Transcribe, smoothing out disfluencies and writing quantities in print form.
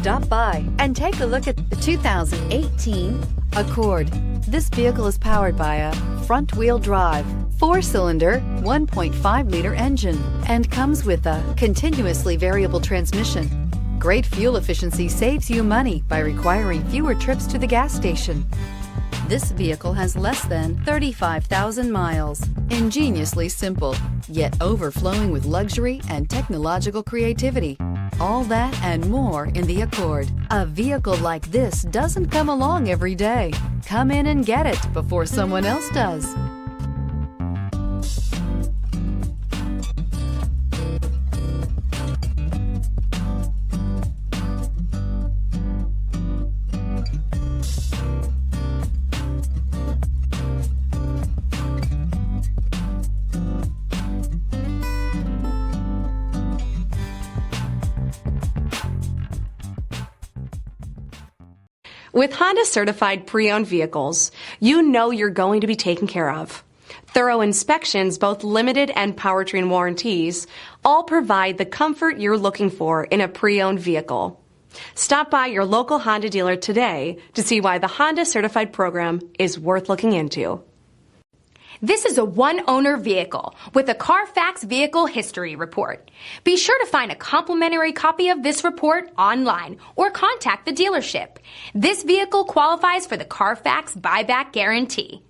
Stop by and take a look at the 2018 Accord. This vehicle is powered by a front-wheel drive, 4-cylinder, 1.5-liter engine and comes with a continuously variable transmission. Great fuel efficiency saves you money by requiring fewer trips to the gas station. This vehicle has less than 35,000 miles. Ingeniously simple, yet overflowing with luxury and technological creativity. All that and more in the Accord. A vehicle like this doesn't come along every day. Come in and get it before someone else does. With Honda certified pre-owned vehicles, you know you're going to be taken care of. Thorough inspections, both limited and powertrain warranties, all provide the comfort you're looking for in a pre-owned vehicle. Stop by your local Honda dealer today to see why the Honda certified program is worth looking into. This is a one-owner vehicle with a Carfax Vehicle History Report. Be sure to find a complimentary copy of this report online or contact the dealership. This vehicle qualifies for the Carfax Buyback Guarantee.